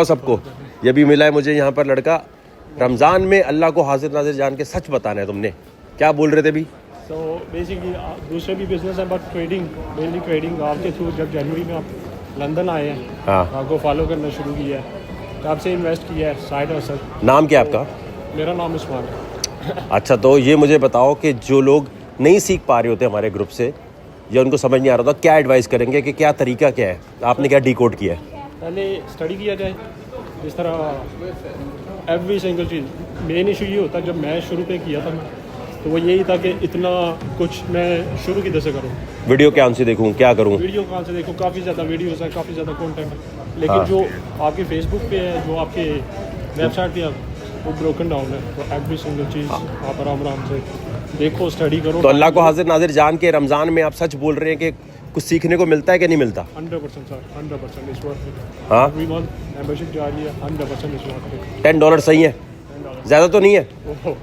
सबको ये भी मिला है मुझे यहाँ पर लड़का। रमज़ान में अल्लाह को हाजिर नाजिर जान के सच बताना है। तुमने क्या बोल रहे थे भी? तो बेसिकली दूसरे भी बिजनेस है बट ट्रेडिंग, मेनली ट्रेडिंग। आपके थ्रू जब जनवरी में आप लंदन आए हैं, हाँ, आपको फॉलो करना शुरू किया है, तब से इन्वेस्ट किया है साइड और सर। नाम क्या आपका? मेरा नाम उस्मान है। अच्छा, तो ये मुझे बताओ कि जो लोग नहीं सीख पा रहे होते हमारे ग्रुप से या उनको समझ नहीं आ रहा था, क्या एडवाइस करेंगे कि क्या तरीका क्या है? आपने क्या डिकोड किया है? पहले स्टडी किया जाए, जिस तरह एवरी सिंगल चीज़। मेन इशू ये होता है, जब मैं शुरू पे किया था तो वो यही था कि इतना कुछ मैं शुरू किधर से करूँ, वीडियो कौन सी देखूँ, क्या करूँ? वीडियो कहाँ से देखूँ? काफ़ी ज़्यादा वीडियोस है, काफ़ी ज़्यादा कंटेंट है, लेकिन जो आपके फेसबुक पे है, जो आपके वेबसाइट पे है, वो ब्रोकन डाउन है। तो एवरी सिंगल चीज़ आप आराम से देखो, स्टडी करो। तो अल्लाह को हाजिर नाजिर जान के रमज़ान में आप सच बोल रहे हैं कि कुछ सीखने को मिलता है कि नहीं मिलता? 100% सर, 100% इस वक्त। हाँ, एवरी मंथ मेंबरशिप जा रही है, 100% इस वक्त। $10 सही है? ज़्यादा तो नहीं है? ओहो,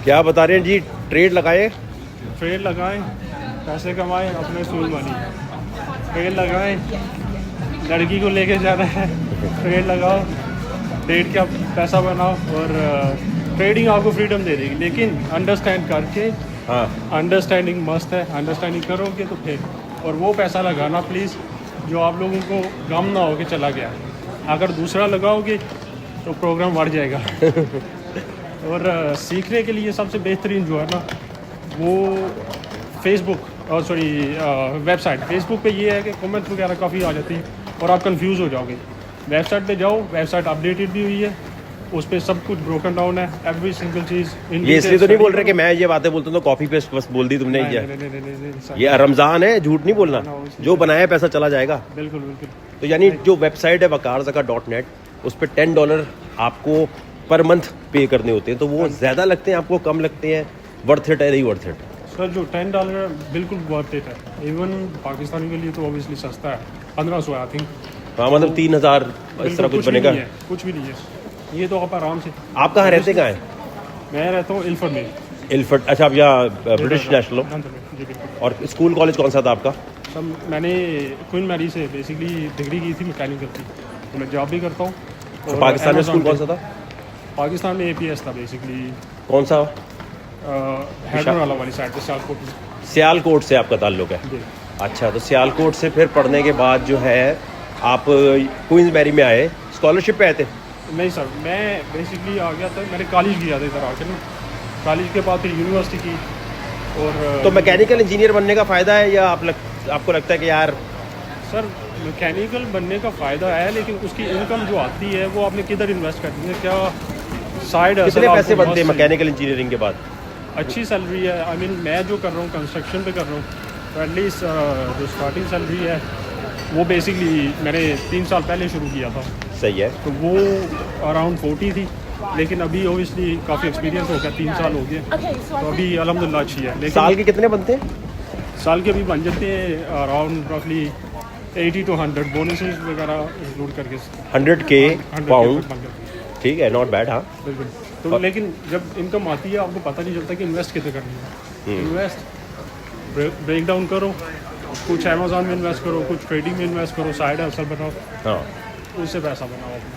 क्या बता रहे हैं जी? ट्रेड लगाए, ट्रेड लगाएं, पैसे कमाएं, अपने स्कूल बनी। ट्रेड लगाएं, लड़की को लेके जाना है, ट्रेड लगाओ, ट्रेड का पैसा बनाओ। और ट्रेडिंग आपको फ्रीडम दे देगी, लेकिन अंडरस्टैंड करके। हाँ, अंडरस्टैंडिंग मस्त है, अंडरस्टैंडिंग करोगे तो फिर। और वो पैसा लगाना प्लीज़ जो आप लोगों को गम ना हो कि चला गया। अगर दूसरा लगाओगे तो प्रोग्राम बढ़ जाएगा। और सीखने के लिए सबसे बेहतरीन जो है ना, वो फेसबुक और सॉरी वेबसाइट। फेसबुक पे ये है कि कमेंट्स वगैरह काफ़ी आ जाती है और आप कंफ्यूज हो जाओगे। वेबसाइट पे जाओ, वेबसाइट अपडेटेड भी हुई है, उस पर सब कुछ ब्रोकन डाउन है, एवरी सिंगल चीज़। ये इसलिए तो नहीं बोल रहे कि मैं ये बातें बोलता हूँ तो कॉपी पेस्ट बस बोल दी तुमने। ये रमज़ान है, झूठ नहीं बोलना। जो बनाया पैसा चला जाएगा। बिल्कुल बिल्कुल। तो यानी जो वेबसाइट है waqarzaka.net, उस पर $10 आपको पर मंथ पे करने होते हैं। तो वो ज़्यादा लगते हैं आपको, कम लगते हैं? वर्थ इट है, नहीं वर्थ इट? सर जो $10 बिल्कुल वर्थ इट है। इवन पाकिस्तानी के लिए तो ऑब्वियसली सस्ता है, 1500 आई थिंक। हाँ, मतलब 3000 इस तरह कुछ बनेगा? कुछ भी नहीं है, ये तो आप आराम से। आप कहाँ रहते, कहाँ हैं? मैं रहता हूँ इल्फर्ड में। इल्फर्ड? अच्छा, आप यहाँ ब्रिटिश नेशनल हो? जी बिल्कुल। और स्कूल कॉलेज कौन सा था आपका? सब मैंने क्वीन मैरी से बेसिकली डिग्री की थी मैकेनिकल की, तो मैं जॉब भी करता हूँ। तो पाकिस्तान में स्कूल कौन सा था? पाकिस्तान में APS था बेसिकली। कौन सा? हैदर वाला वाली साइड से, सियालकोट में। सियालकोट से आपका ताल्लुक है? जी। अच्छा, तो सियालकोट से फिर पढ़ने के बाद जो है आप क्वींस मैरी में आए, स्कॉलरशिप पे आए थे? नहीं सर, मैं बेसिकली आ गया था, मैंने कॉलेज किया था इधर आके ना। कॉलेज के बाद फिर यूनिवर्सिटी की। और तो मैकेनिकल इंजीनियर बनने का फ़ायदा है या आपको लगता है कि यार? सर मैकेनिकल बनने का फ़ायदा है, लेकिन उसकी इनकम जो आती है वो आपने किधर इन्वेस्ट करनी है? क्या साइड कितने पैसे बनते हैं मैकेनिकल इंजीनियरिंग के बाद? अच्छी सैलरी है। आई मीन मैं जो कर रहा हूँ कंस्ट्रक्शन पे कर रहा हूँ, तो एटलीस्ट जो स्टार्टिंग सैलरी है वो बेसिकली मैंने 3 साल पहले शुरू किया था। सही है। तो वो अराउंड 40 थी, लेकिन अभी ओबियसली काफ़ी एक्सपीरियंस हो गया, 3 साल हो गए, तो अभी अल्हम्दुलिल्लाह अच्छी है। लेकिन साल के कितने बनते हैं? साल के अभी बन जाते हैं अराउंड रफली 80 to 100 बोनसेस वगैरह इंक्लूड करके 100K पाउंड। बन जाते हैं। ठीक है, नॉट बैड। हाँ बिल्कुल। तो लेकिन जब इनकम आती है आपको पता नहीं चलता कि इन्वेस्ट कितने करनी है। इन्वेस्ट ब्रेक डाउन करो, कुछ अमेज़ॉन में इन्वेस्ट करो, कुछ ट्रेडिंग में इन्वेस्ट करो, साइड हसल बनाओ, हाँ, उससे पैसा बनाओ अपना।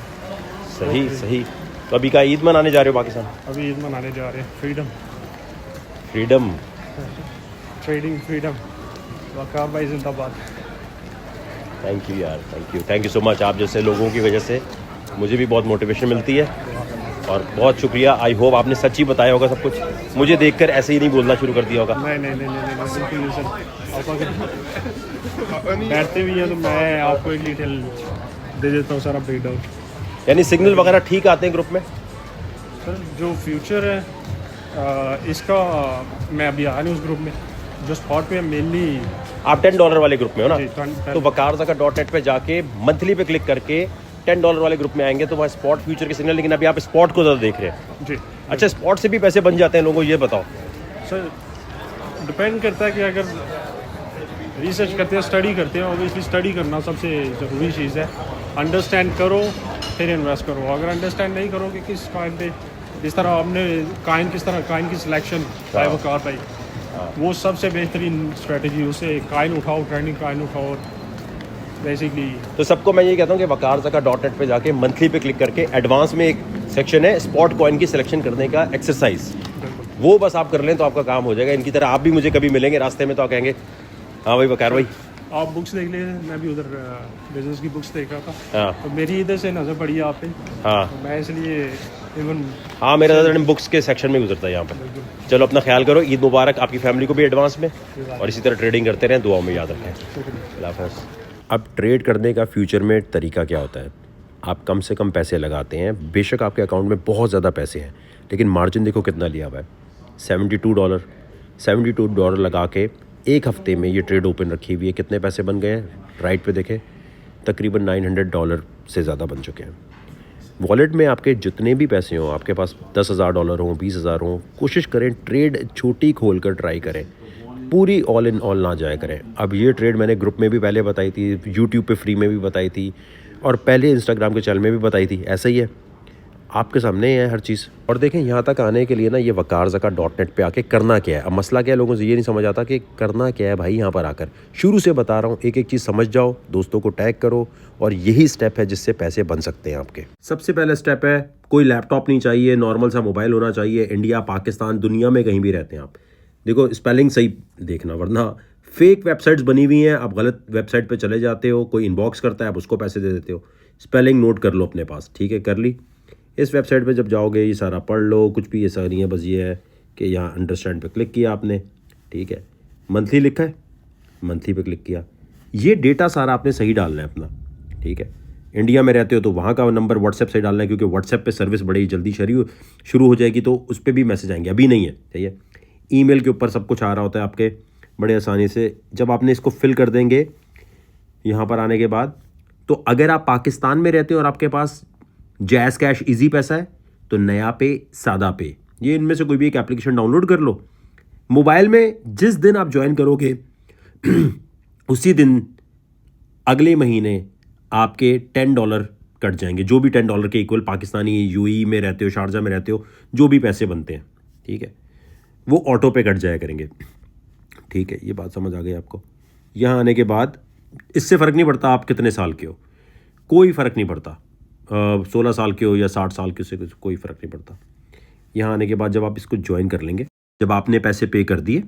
सही सही। तो अभी का ईद मनाने जा रहे हो पाकिस्तान? अभी ईद मनाने जा रहे हैं। Freedom trading freedom. वकार भाई जिंदाबाद। थैंक यू यार, थैंक यू सो मच। आप जैसे लोगों की वजह से मुझे भी बहुत मोटिवेशन मिलती है और बहुत शुक्रिया। आई होप आपने सच ही बताया होगा सब कुछ, मुझे देखकर ऐसे ही नहीं बोलना शुरू कर दिया होगा। नहीं बिल्कुल नहीं सर। आप अगर बैठते भी हैं तो मैं आपको एक डिटेल दे देता हूँ सर, आप ब्रेक डाउन। यानी सिग्नल वगैरह ठीक आते हैं ग्रुप में? सर जो फ्यूचर है इसका, मैं अभी आया नहीं उस ग्रुप में। जो स्पॉट पे मेनली आप $10 वाले ग्रुप में हो ना? जी, तो waqarzaka.net पे जाके मंथली पे क्लिक करके $10 वाले ग्रुप में आएंगे तो वहाँ स्पॉट फ्यूचर के सिग्नल। लेकिन अभी आप स्पॉट को ज़्यादा देख रहे हैं? जी। अच्छा, स्पॉट से भी पैसे बन जाते हैं लोगों को, ये बताओ। सर डिपेंड करता है कि अगर रिसर्च करते हैं, स्टडी करते हैं। ऑब्वियसली स्टडी करना सबसे ज़रूरी चीज़ है। अंडरस्टैंड करो फिर इन्वेस्ट करो। अगर अंडरस्टैंड नहीं करोगे किस काइन पे, जिस तरह आपने काइन की सिलेक्शन वकार भाई, वो सबसे बेहतरीन स्ट्रेटजी। उसे काइन उठाओ, ट्रेंडिंग काइन उठाओ, बेसिकली। तो सबको मैं ये कहता हूँ कि waqarzaka.net पे जाके मंथली पे क्लिक करके एडवांस में एक सेक्शन है स्पॉट कॉइन की सिलेक्शन करने का एक्सरसाइज, वो बस आप कर लें तो आपका काम हो जाएगा। इनकी तरह आप भी मुझे कभी मिलेंगे रास्ते में तो आप कहेंगे हाँ भाई वकार भाई आप बुक्स देख लीजिए, मैं भी उधर बिजनेस की बुक्स देख रहा था, हाँ तो मेरी इधर से नज़र पड़ी आप पे, हाँ तो मैं इसलिए इवन हाँ मेरा ज़्यादा बुक्स के सेक्शन में गुजरता है यहाँ पर। चलो अपना ख्याल करो, ईद मुबारक आपकी फैमिली को भी एडवांस में, और इसी तरह ट्रेडिंग करते रहें, दुआओं में याद रखें। अल्लाह हाफ़िज़। अब ट्रेड करने का फ्यूचर में तरीका क्या होता है? आप कम से कम पैसे लगाते हैं, बेशक आपके अकाउंट में बहुत ज़्यादा पैसे हैं, लेकिन मार्जिन देखो कितना लिया हुआ है, $72 लगा के एक हफ्ते में ये ट्रेड ओपन रखी हुई है। कितने पैसे बन गए हैं? राइट पे देखें, तकरीबन $900 से ज़्यादा बन चुके हैं। वॉलेट में आपके जितने भी पैसे हों, आपके पास $10,000 हों, 20,000 हों, कोशिश करें ट्रेड छोटी खोल कर ट्राई करें, पूरी ऑल इन ऑल ना जाया करें। अब ये ट्रेड मैंने ग्रुप में भी पहले बताई थी, यूट्यूब पे फ्री में भी बताई थी, और पहले इंस्टाग्राम के चैनल में भी बताई थी। ऐसा ही है, आपके सामने है हर चीज़। और देखें यहाँ तक आने के लिए ना, ये waqarzaka.net पे आके करना क्या है। अब मसला क्या है, लोगों से ये नहीं समझ आता कि करना क्या है भाई। यहाँ पर आकर शुरू से बता रहा हूँ, एक एक चीज़ समझ जाओ, दोस्तों को टैग करो, और यही स्टेप है जिससे पैसे बन सकते हैं आपके। सबसे पहला स्टेप है, कोई लैपटॉप नहीं चाहिए, नॉर्मल सा मोबाइल होना चाहिए। इंडिया, पाकिस्तान, दुनिया में कहीं भी रहते हैं आप, देखो स्पेलिंग सही देखना, वरना फेक वेबसाइट्स बनी हुई हैं, आप गलत वेबसाइट पे चले जाते हो, कोई इनबॉक्स करता है, आप उसको पैसे दे देते हो। स्पेलिंग नोट कर लो अपने पास, ठीक है, कर ली। इस वेबसाइट पे जब जाओगे ये सारा पढ़ लो, कुछ भी ऐसा नहीं है, बस ये है कि यहाँ अंडरस्टैंड पे क्लिक किया आपने, ठीक है, मंथली लिखा है, मंथली पे क्लिक किया। ये डेटा सारा आपने सही डालना है अपना, ठीक है। इंडिया में रहते हो तो वहाँ का नंबर व्हाट्सएप से डालना है, क्योंकि व्हाट्सएप पे सर्विस बड़ी जल्दी शुरू हो जाएगी, तो उस पर भी मैसेज आएंगे, अभी नहीं है, ठीक है। ईमेल के ऊपर सब कुछ आ रहा होता है आपके बड़े आसानी से। जब आपने इसको फिल कर देंगे यहाँ पर आने के बाद, तो अगर आप पाकिस्तान में रहते हो और आपके पास जैज़ कैश इजी पैसा है, तो नया पे, सादा पे, ये इनमें से कोई भी एक एप्लीकेशन डाउनलोड कर लो मोबाइल में। जिस दिन आप ज्वाइन करोगे उसी दिन अगले महीने आपके $10 कट जाएंगे, जो भी $10 के इक्वल पाकिस्तानी, यूएई में रहते हो, शारजा में रहते हो, जो भी पैसे बनते हैं, ठीक है, वो ऑटो पे कट जाया करेंगे, ठीक है। ये बात समझ आ गई आपको? यहाँ आने के बाद इससे फ़र्क नहीं पड़ता आप कितने साल के हो, कोई फ़र्क नहीं पड़ता, 16 साल के हो या 60 साल के, से कोई फ़र्क नहीं पड़ता। यहाँ आने के बाद जब आप इसको ज्वाइन कर लेंगे, जब आपने पैसे पे कर दिए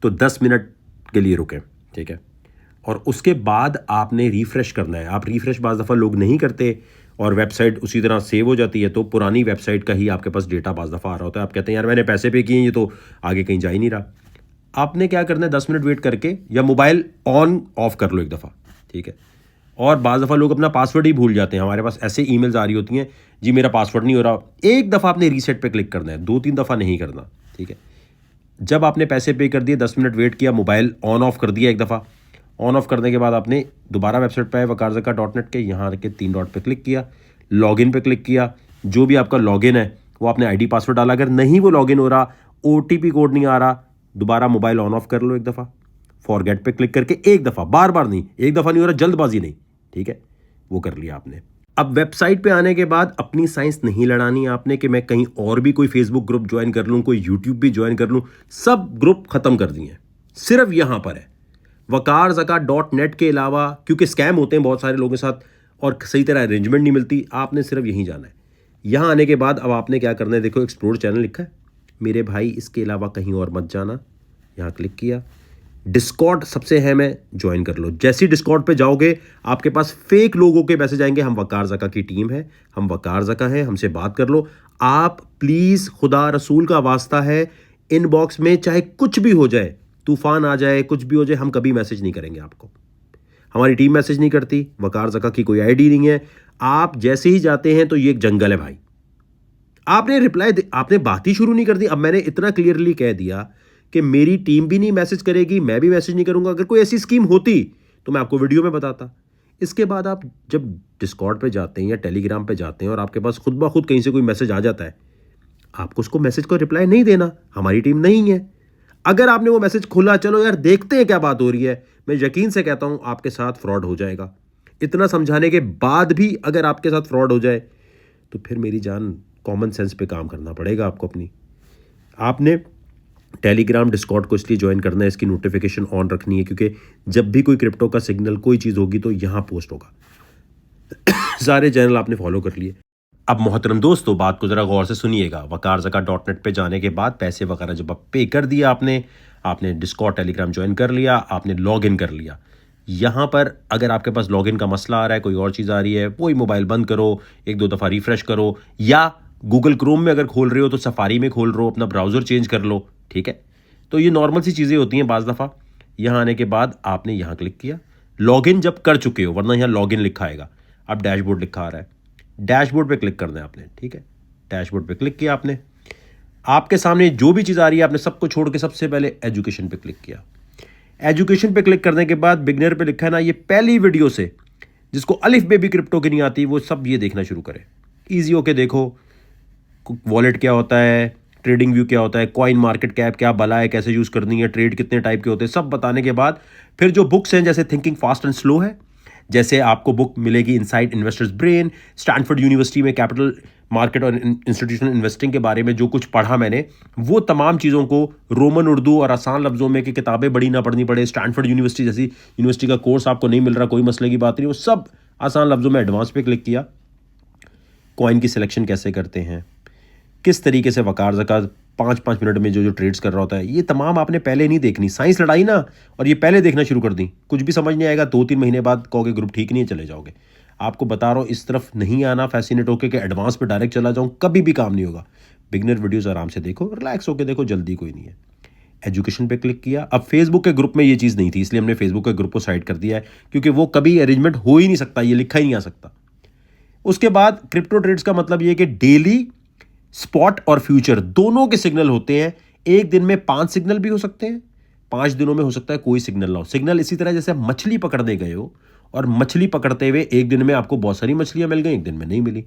तो 10 मिनट के लिए रुकें, ठीक है, और उसके बाद आपने रिफ़्रेश करना है। आप रिफ़्रेश बाज़ दफ़ा लोग नहीं करते और वेबसाइट उसी तरह सेव हो जाती है, तो पुरानी वेबसाइट का ही आपके पास डेटा बाज़ दफ़ा आ रहा होता है। आप कहते हैं यार मैंने पैसे पे किए, ये तो आगे कहीं जा ही नहीं रहा। आपने क्या करना है, 10 मिनट वेट करके, या मोबाइल ऑन ऑफ कर लो एक दफ़ा, ठीक है। और बाज़ दफ़ा लोग अपना पासवर्ड ही भूल जाते हैं, हमारे पास ऐसे ईमेल्स आ रही होती हैं, जी मेरा पासवर्ड नहीं हो रहा। एक दफ़ा आपने रीसेट पे क्लिक करना है, 2-3 दफ़ा नहीं करना, ठीक है। जब आपने पैसे पे कर दिए, 10 मिनट वेट किया, मोबाइल ऑन ऑफ कर दिया एक दफ़ा, ऑन ऑफ करने के बाद आपने दोबारा वेबसाइट पर आए waqarzaka.net के, यहाँ के 3 डॉट पे क्लिक किया, लॉगिन पे क्लिक किया। जो भी आपका लॉगिन है वो आपने आईडी पासवर्ड डाला। अगर नहीं वो लॉगिन हो रहा, OTP कोड नहीं आ रहा, दोबारा मोबाइल ऑन ऑफ कर लो एक दफ़ा, फॉरगेट पे क्लिक करके एक दफ़ा, बार बार नहीं, एक दफ़ा नहीं हो रहा, जल्दबाजी नहीं, ठीक है, वो कर लिया आपने। अब वेबसाइट पे आने के बाद अपनी साइंस नहीं लड़ानी आपने कि मैं कहीं और भी कोई फेसबुक ग्रुप ज्वाइन कर लूँ, कोई यूट्यूब भी ज्वाइन कर लूँ, सब ग्रुप ख़त्म कर दिए हैं, सिर्फ यहाँ पर है waqarzaka.net के अलावा, क्योंकि स्कैम होते हैं बहुत सारे लोगों के साथ और सही तरह अरेंजमेंट नहीं मिलती, आपने सिर्फ यहीं जाना है। यहाँ आने के बाद अब आपने क्या करना है, देखो एक्सप्लोर चैनल लिखा है मेरे भाई, इसके अलावा कहीं और मत जाना, यहाँ क्लिक किया। डिस्कॉर्ड सबसे अहम है, ज्वाइन कर लो। जैसे ही डिस्कॉर्ड पे जाओगे आपके पास फेक लोगों के मैसेज आएंगे, हम waqarzaka की टीम है, हम waqarzaka हैं, हमसे बात कर लो। आप प्लीज़, खुदा रसूल का वास्ता है, इनबॉक्स में चाहे कुछ भी हो जाए, तूफान आ जाए, कुछ भी हो जाए, हम कभी मैसेज नहीं करेंगे आपको, हमारी टीम मैसेज नहीं करती, waqarzaka की कोई आईडी नहीं है। आप जैसे ही जाते हैं तो ये एक जंगल है भाई, आपने रिप्लाई आपने बात ही शुरू नहीं कर दी। अब मैंने इतना क्लियरली कह दिया कि मेरी टीम भी नहीं मैसेज करेगी, मैं भी मैसेज नहीं करूंगा। अगर कोई ऐसी स्कीम होती तो मैं आपको वीडियो में बताता। इसके बाद आप जब डिस्कॉर्ड पे जाते हैं या टेलीग्राम पे जाते हैं और आपके पास खुद ब खुद कहीं से कोई मैसेज आ जाता है, आपको उसको मैसेज को रिप्लाई नहीं देना, हमारी टीम नहीं है। अगर आपने वो मैसेज खोला, चलो यार देखते हैं क्या बात हो रही है, मैं यकीन से कहता हूं आपके साथ फ्रॉड हो जाएगा। इतना समझाने के बाद भी अगर आपके साथ फ्रॉड हो जाए तो फिर मेरी जान, कॉमन सेंस पे काम करना पड़ेगा आपको अपनी। आपने टेलीग्राम डिस्कॉर्ड को इसलिए ज्वाइन करना है, इसकी नोटिफिकेशन ऑन रखनी है, क्योंकि जब भी कोई क्रिप्टो का सिग्नल कोई चीज़ होगी तो यहाँ पोस्ट होगा। सारे चैनल आपने फॉलो कर लिए। अब मोहतरम दोस्तों, बात को ज़रा गौर से सुनिएगा। वकारज़का.net पे जाने के बाद पैसे वगैरह जब आप पे कर दिया आपने डिस्कॉर्ड टेलीग्राम ज्वाइन कर लिया, आपने लॉगिन कर लिया। यहाँ पर अगर आपके पास लॉगिन का मसला आ रहा है, कोई और चीज़ आ रही है, वही मोबाइल बंद करो, 1-2 दफ़ा रिफ्रेश करो, या गूगल क्रोम में अगर खोल रहे हो तो सफारी में खोल रहे हो, अपना ब्राउज़र चेंज कर लो, ठीक है। तो ये नॉर्मल सी चीज़ें होती हैं बाज़ दफ़ा। यहाँ आने के बाद आपने यहाँ क्लिक किया, लॉगिन जब कर चुके हो, वरना यहाँ लॉगिन लिखा आएगा, अब डैशबोर्ड लिखा आ रहा है, डैशबोर्ड पे क्लिक करना है आपने, ठीक है। डैशबोर्ड पे क्लिक किया आपने, आपके सामने जो भी चीज़ आ रही है आपने सबको छोड़ के सबसे पहले एजुकेशन पे क्लिक किया। एजुकेशन पे क्लिक करने के बाद बिगनर पे लिखा है ना, ये पहली वीडियो से जिसको अलिफ बेबी क्रिप्टो की नहीं आती वो सब ये देखना शुरू करें। ईजी होके देखो, वॉलेट क्या होता है, ट्रेडिंग व्यू क्या होता है, कॉइन मार्केट कैप क्या बला है, कैसे यूज़ करनी है, ट्रेड कितने टाइप के होते हैं, सब बताने के बाद फिर जो बुक्स हैं, जैसे थिंकिंग फास्ट एंड स्लो है, जैसे आपको बुक मिलेगी inside investors brain, Stanford university में कैपिटल मार्केट और इंस्टीट्यूशनल इन्वेस्टिंग के बारे में जो कुछ पढ़ा मैंने, वो तमाम चीज़ों को रोमन उर्दू और आसान लफ्ज़ों में कि किताबें बड़ी ना पढ़नी पड़े, स्टैनफोर्ड यूनिवर्सिटी जैसी यूनिवर्सिटी का कोर्स आपको नहीं मिल रहा, कोई मसले की बात नहीं, वो सब आसान लफ्ज़ों में एडवांस पे क्लिक किया। कॉइन की सिलेक्शन कैसे करते हैं, किस तरीके से वकारज़का 5-5 मिनट में जो ट्रेड्स कर रहा होता है, ये तमाम आपने पहले नहीं देखनी। साइंस लड़ाई ना, और ये पहले देखना शुरू कर दी, कुछ भी समझ नहीं आएगा, 2-3 महीने बाद कहोगे ग्रुप ठीक नहीं है, चले जाओगे। आपको बता रहा हूँ, इस तरफ नहीं आना फैसिनेट होकर कि एडवांस पे डायरेक्ट चला जाऊँ, कभी भी काम नहीं होगा। बिगनर वीडियोज़ आराम से देखो, रिलैक्स होकर देखो, जल्दी कोई नहीं है। एजुकेशन पे क्लिक किया। अब फेसबुक के ग्रुप में ये चीज़ नहीं थी, इसलिए हमने फेसबुक के ग्रुप को साइड कर दिया है, क्योंकि वो कभी अरेंजमेंट हो ही नहीं सकता, ये लिखा ही नहीं आ सकता। उसके बाद क्रिप्टो ट्रेड्स का मतलब ये कि डेली स्पॉट और फ्यूचर दोनों के सिग्नल होते हैं। एक दिन में 5 सिग्नल भी हो सकते हैं, 5 दिनों में हो सकता है कोई सिग्नल ना हो। सिग्नल इसी तरह जैसे मछली पकड़ने गए हो और मछली पकड़ते हुए एक दिन में आपको बहुत सारी मछलियां मिल गई, एक दिन में नहीं मिली।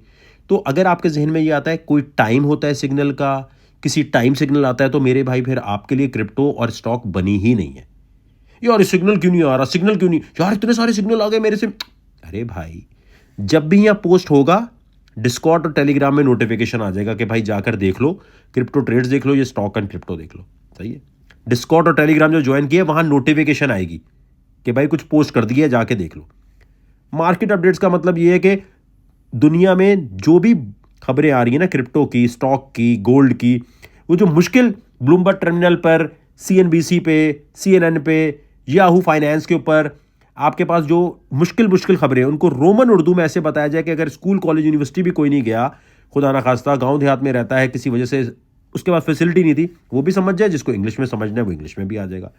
तो अगर आपके जहन में ये आता है कोई टाइम होता है सिग्नल का, किसी टाइम सिग्नल आता है, तो मेरे भाई फिर आपके लिए क्रिप्टो और स्टॉक बनी ही नहीं है। यार सिग्नल क्यों नहीं आ रहा, सिग्नल क्यों नहीं, यार इतने सारे सिग्नल आ गए मेरे से। अरे भाई, जब भी यहाँ पोस्ट होगा डिस्कॉर्ड और टेलीग्राम में नोटिफिकेशन आ जाएगा कि भाई जाकर देख लो, क्रिप्टो ट्रेड्स देख लो, ये स्टॉक एंड क्रिप्टो देख लो। सही है, डिस्कॉर्ड और टेलीग्राम जो ज्वाइन किया वहां नोटिफिकेशन आएगी कि भाई कुछ पोस्ट कर दिया है, जाके देख लो। मार्केट अपडेट्स का मतलब ये है कि दुनिया में जो भी खबरें आ रही है ना, क्रिप्टो की, स्टॉक की, गोल्ड की, वो जो मुश्किल ब्लूमबर्ग टर्मिनल पर, CNBC पे, CNN पे, याहू फाइनेंस के ऊपर आपके पास जो मुश्किल खबरें, उनको रोमन उर्दू में ऐसे बताया जाए कि अगर स्कूल कॉलेज यूनिवर्सिटी भी कोई नहीं गया, खुदा ना खास्ता गांव देहात में रहता है किसी वजह से, उसके पास फैसिलिटी नहीं थी, वो भी समझ जाए। जिसको इंग्लिश में समझना है वो इंग्लिश में भी आ जाएगा।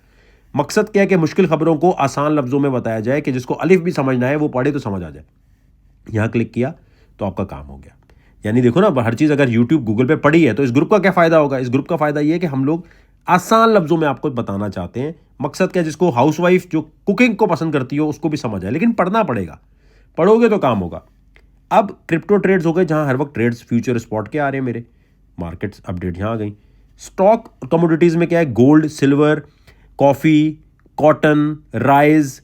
मकसद क्या है कि मुश्किल खबरों को आसान लफ्ज़ों में बताया जाए कि जिसको अलिफ भी समझना है वो पढ़े तो समझ आ जाए। यहाँ क्लिक किया तो आपका काम हो गया। यानी देखो ना, हर चीज़ अगर यूट्यूब गूगल पे पड़ी है तो इस ग्रुप का क्या फ़ायदा होगा। इस ग्रुप का फ़ायदा ये है कि हम लोग आसान लफ्ज़ों में आपको बताना चाहते हैं। मकसद क्या, जिसको हाउसवाइफ जो कुकिंग को पसंद करती हो उसको भी समझ आए, लेकिन पढ़ना पड़ेगा, पढ़ोगे तो काम होगा। अब क्रिप्टो ट्रेड्स हो गए जहां हर वक्त ट्रेड्स, फ्यूचर, स्पॉट के आ रहे हैं मेरे, मार्केट्स अपडेट यहाँ आ गई। स्टॉक कमोडिटीज़ में क्या है, gold, silver, coffee, cotton, rice,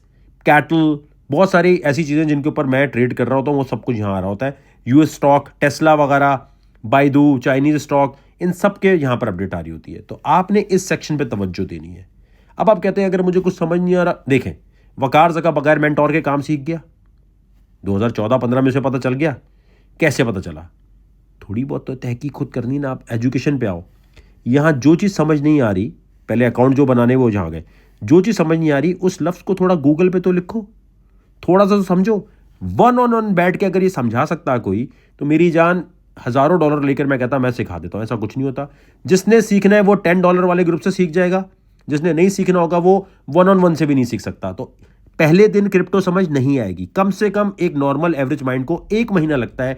cattle, बहुत सारी ऐसी चीज़ें जिनके ऊपर मैं ट्रेड कर रहा होता हूँ, वो सब कुछ यहाँ आ रहा होता है। US स्टॉक, टेस्ला वगैरह, बाइडू, चाइनीज़ स्टॉक, इन सब के यहाँ पर अपडेट आ रही होती है। तो आपने इस सेक्शन पे तवज्जो देनी है। अब आप कहते हैं अगर मुझे कुछ समझ नहीं आ रहा, देखें, वकारज़का बगैर मेंटोर के काम सीख गया, 2014-15 में से पता चल गया। कैसे पता चला? थोड़ी बहुत तो तहकीक खुद करनी ना। आप एजुकेशन पे आओ, यहाँ जो चीज़ समझ नहीं आ रही, पहले अकाउंट जो बनाने वो जहाँ गए, जो चीज़ समझ नहीं आ रही उस लफ्ज़ को थोड़ा गूगल पे तो लिखो, थोड़ा सा तो समझो। 1-on-1 बैठ के अगर ये समझा सकता है कोई, तो मेरी जान हज़ारों डॉलर लेकर मैं कहता मैं सिखा देता हूँ। ऐसा कुछ नहीं होता। जिसने सीखना है वो $10 वाले ग्रुप से सीख जाएगा, जिसने नहीं सीखना होगा वो 1-on-1 से भी नहीं सीख सकता। तो पहले दिन क्रिप्टो समझ नहीं आएगी। कम से कम एक नॉर्मल एवरेज माइंड को 1 महीना लगता है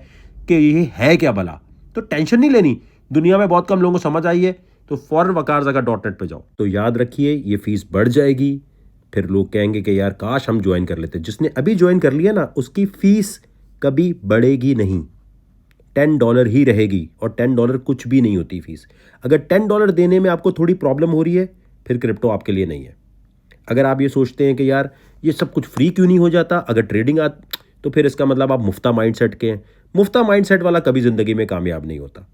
कि ये है क्या भला। तो टेंशन नहीं लेनी, दुनिया में बहुत कम लोगों को समझ आई है, तो फौरन वकारज़का.net पे जाओ। तो याद रखिए, ये फीस बढ़ जाएगी, फिर लोग कहेंगे कि यार काश हम ज्वाइन कर लेते। जिसने अभी ज्वाइन कर लिया ना, उसकी फीस कभी बढ़ेगी नहीं, $10 ही रहेगी, और $10 कुछ भी नहीं होती फीस। अगर $10 देने में आपको थोड़ी प्रॉब्लम हो रही है, फिर क्रिप्टो आपके लिए नहीं है। अगर आप ये सोचते हैं कि यार ये सब कुछ फ्री क्यों नहीं हो जाता अगर ट्रेडिंग तो फिर इसका मतलब आप मुफ्ता माइंडसेट के हैं। मुफ्ता माइंडसेट वाला कभी ज़िंदगी में कामयाब नहीं होता।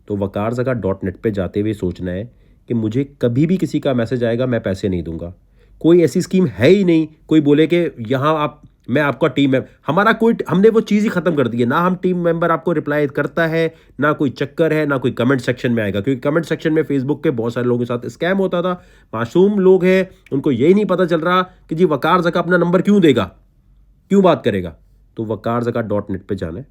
तो वकारज़का.net पे जाते हुए सोचना है कि मुझे कभी भी किसी का मैसेज आएगा मैं पैसे नहीं दूंगा। कोई ऐसी स्कीम है ही नहीं कोई बोले कि यहाँ आप मैं आपका टीम है, हमारा कोई, हमने वो चीज़ ही ख़त्म कर दी है ना। हम टीम मेंबर आपको रिप्लाई करता है ना, कोई चक्कर है ना, कोई कमेंट सेक्शन में आएगा, क्योंकि कमेंट सेक्शन में फेसबुक के बहुत सारे लोगों के साथ स्कैम होता था। मासूम लोग हैं, उनको यही नहीं पता चल रहा कि जी वकार ज़का अपना नंबर क्यों देगा, क्यों बात करेगा। तो waqarzaka.net पे जाना है,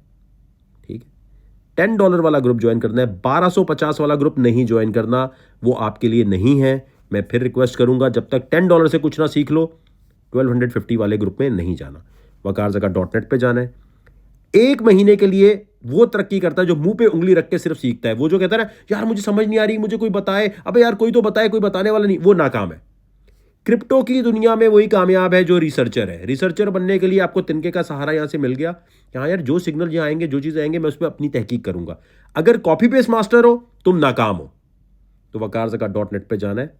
ठीक है। $10 वाला ग्रुप ज्वाइन करना है, 1250 वाला ग्रुप नहीं ज्वाइन करना, वो आपके लिए नहीं है। मैं फिर रिक्वेस्ट करूंगा, जब तक $10 से कुछ ना सीख लो 1250 वाले ग्रुप में नहीं जाना। waqarzaka.net पे जाना है। 1 महीने के लिए वो तरक्की करता है जो मुंह पे उंगली रख के सिर्फ सीखता है। वो जो कहता है ना यार मुझे समझ नहीं आ रही, मुझे कोई बताए, अबे यार कोई तो बताए, कोई बताने वाला नहीं, वो नाकाम है। क्रिप्टो की दुनिया में वही कामयाब है जो रिसर्चर है। रिसर्चर बनने के लिए आपको तिनके का सहारा यहाँ से मिल गया, हाँ यार जो सिग्नल यहाँ आएंगे, जो चीज़ आएंगे, मैं उस पर अपनी तहकीक करूंगा। अगर कॉपी पेस्ट मास्टर हो तुम नाकाम हो। तो waqarzaka.net पे जाना है।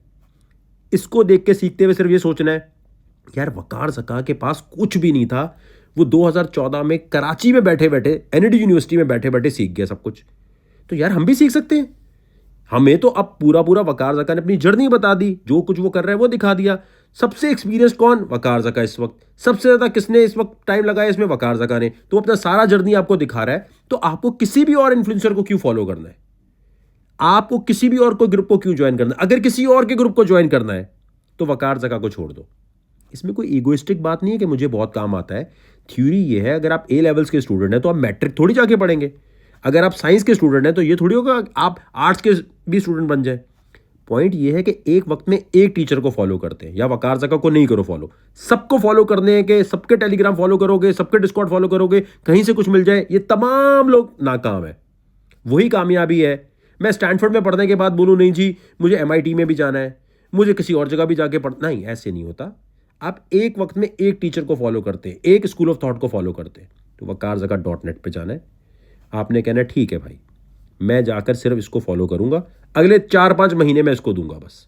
इसको देख के सीखते हुए सिर्फ ये सोचना है यार वकार ज़का के पास कुछ भी नहीं था, वो 2014 में कराची में बैठे बैठे, एनडी यूनिवर्सिटी में बैठे बैठे सीख गया सब कुछ। तो यार हम भी सीख सकते हैं। हमें तो अब पूरा वकार ज़का ने अपनी जर्नी बता दी, जो कुछ वो कर रहा है वो दिखा दिया। सबसे एक्सपीरियंस कौन? वकार ज़का। इस वक्त सबसे ज़्यादा किसने इस वक्त टाइम लगाया इसमें? वकार ज़का ने। तो अपना सारा जर्नी आपको दिखा रहा है। तो आपको किसी भी और इन्फ्लुएंसर को क्यों फॉलो करना है? आपको किसी भी और कोई ग्रुप को क्यों ज्वाइन करना है? अगर किसी और के ग्रुप को ज्वाइन करना है तो वकार ज़का को छोड़ दो। इसमें कोई ईगोइस्टिक बात नहीं है कि मुझे बहुत काम आता है। थ्योरी ये है, अगर आप ए लेवल्स के स्टूडेंट हैं तो आप मैट्रिक थोड़ी जाके पढ़ेंगे। अगर आप साइंस के स्टूडेंट हैं तो ये थोड़ी होगा आप आर्ट्स के भी स्टूडेंट बन जाए। पॉइंट ये है कि एक वक्त में एक टीचर को फॉलो करते हैं, या वकार ज़का को नहीं करो फॉलो। सबको फॉलो करने के, सबके टेलीग्राम फॉलो करोगे, सबके डिस्कॉर्ड फॉलो करोगे, कहीं से कुछ मिल जाए, ये तमाम लोग नाकाम है। वही कामयाबी है। मैं स्टैनफोर्ड में पढ़ने के बाद बोलूँ नहीं जी मुझे MIT में भी जाना है, मुझे किसी और जगह भी जाके पढ़ना, नहीं, ऐसे नहीं होता। आप एक वक्त में एक टीचर को फॉलो करते हैं, एक स्कूल ऑफ थॉट को फॉलो करते हैं। तो waqarzaka.net पे जाना है। आपने कहना है ठीक है भाई, मैं जाकर सिर्फ इसको फॉलो करूंगा, अगले 4-5 महीने में इसको दूंगा बस।